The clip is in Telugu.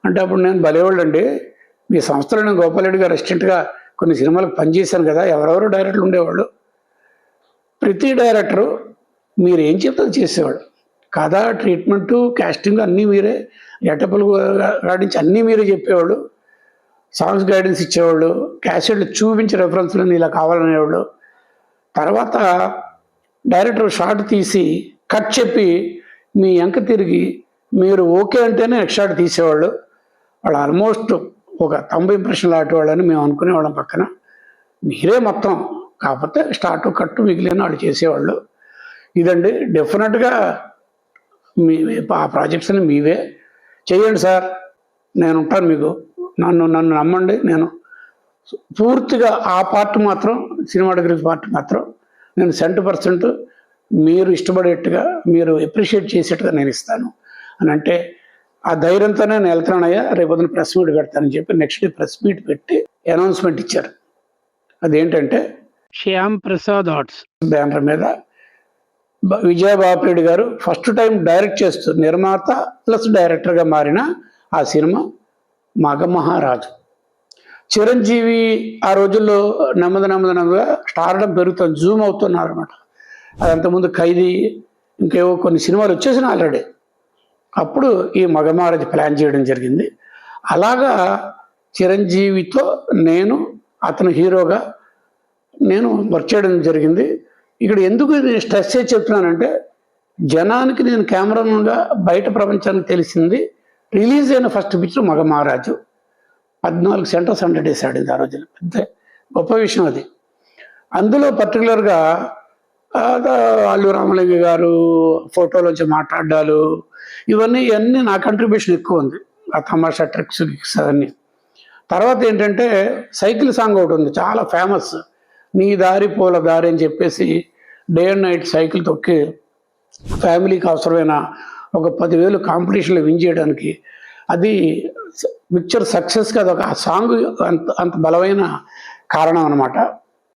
అంటే అప్పుడు నేను భలేవాళ్ళండి, మీ సంస్థలో నేను గోపాలరెడ్డి గారు అసిస్టెంట్గా కొన్ని సినిమాలకు పనిచేశాను కదా, ఎవరెవరు డైరెక్టర్లు ఉండేవాళ్ళు. ప్రతి డైరెక్టరు మీరు ఏం చెప్తే చేసేవాడు. కథ, ట్రీట్మెంటు, కాస్టింగ్ అన్నీ మీరే, గెటప్లు గాడించి అన్నీ మీరే చెప్పేవాళ్ళు. సాంగ్స్ గైడెన్స్ ఇచ్చేవాళ్ళు, క్యాసెట్లు చూపించి రెఫరెన్స్లను ఇలా కావాలనేవాళ్ళు. తర్వాత డైరెక్టర్ షార్ట్ తీసి కట్ చెప్పి మీ వెంక తిరిగి మీరు ఓకే అంటేనే నెక్స్ట్ షాట్ తీసేవాళ్ళు. వాళ్ళు ఆల్మోస్ట్ ఒక 90 ఇంప్రెషన్లు ఆటేవాళ్ళని మేము అనుకునేవాళ్ళం పక్కన. మీరే మొత్తం, కాకపోతే స్టార్ట్ కట్టు మిగిలిన వాళ్ళు చేసేవాళ్ళు. ఇదండి డెఫినెట్గా మీ ఆ ప్రాజెక్ట్స్ని మీవే చేయండి సార్, నేను ఉంటాను మీకు. నన్ను నమ్మండి. నేను పూర్తిగా ఆ పార్ట్ మాత్రం, సినిమాటోగ్రఫీ పార్ట్ మాత్రం నేను 100% మీరు ఇష్టపడేట్టుగా, మీరు అప్రిషియేట్ చేసేట్టుగా నేను ఇస్తాను అని అంటే, ఆ ధైర్యంతోనే నేను వెళ్తున్నానయ్యా, రేపొద్దున ప్రెస్ మీట్ పెడతానని చెప్పి నెక్స్ట్ డే ప్రెస్ మీట్ పెట్టి అనౌన్స్మెంట్ ఇచ్చారు. అదేంటంటే శ్యామ్ ప్రసాద్ ఆర్ట్స్ బ్యానర్ మీద విజయబాపిరెడ్డి గారు ఫస్ట్ టైం డైరెక్ట్ చేస్తూ నిర్మాత ప్లస్ డైరెక్టర్గా మారిన ఆ సినిమా మగమహారాజు. చిరంజీవి ఆ రోజుల్లో నెమ్మదిగా స్టార్డమ్ పెరుగుతుంది, జూమ్ అవుతున్నారు అనమాట. అది అంతకుముందు ఖైదీ, ఇంకేవో కొన్ని సినిమాలు వచ్చేసినాయి ఆల్రెడీ. అప్పుడు ఈ మగమహారాజు ప్లాన్ చేయడం జరిగింది. అలాగా చిరంజీవితో నేను, అతను హీరోగా నేను వర్క్ చేయడం జరిగింది. ఇక్కడ ఎందుకు స్ట్రెస్ చేసి చెప్తున్నానంటే, జనానికి నేను కెమెరామెన్గా బయట ప్రపంచానికి తెలిసింది రిలీజ్ అయిన first picture Magamaharaju. 14 centres 100 days ఆడింది ఆ రోజున. పెద్ద గొప్ప విషయం అది. అందులో పర్టికులర్గా అల్లు రామలింగ గారు ఫోటోలోంచి మాట్లాడాలు, ఇవన్నీ నా కంట్రిబ్యూషన్ ఎక్కువ ఉంది. ఆ తమాషా ట్రిక్స్ అవన్నీ. తర్వాత ఏంటంటే సైకిల్ సాంగ్ ఒకటి ఉంది, చాలా ఫేమస్. నీ దారి పూల దారి అని చెప్పేసి డే అండ్ నైట్ సైకిల్ తొక్కి ఫ్యామిలీకి అవసరమైన ఒక 10,000 కాంపిటీషన్లో విన్ చేయడానికి, అది పిక్చర్ సక్సెస్కి అదొక ఆ సాంగ్ అంత బలమైన కారణం అనమాట.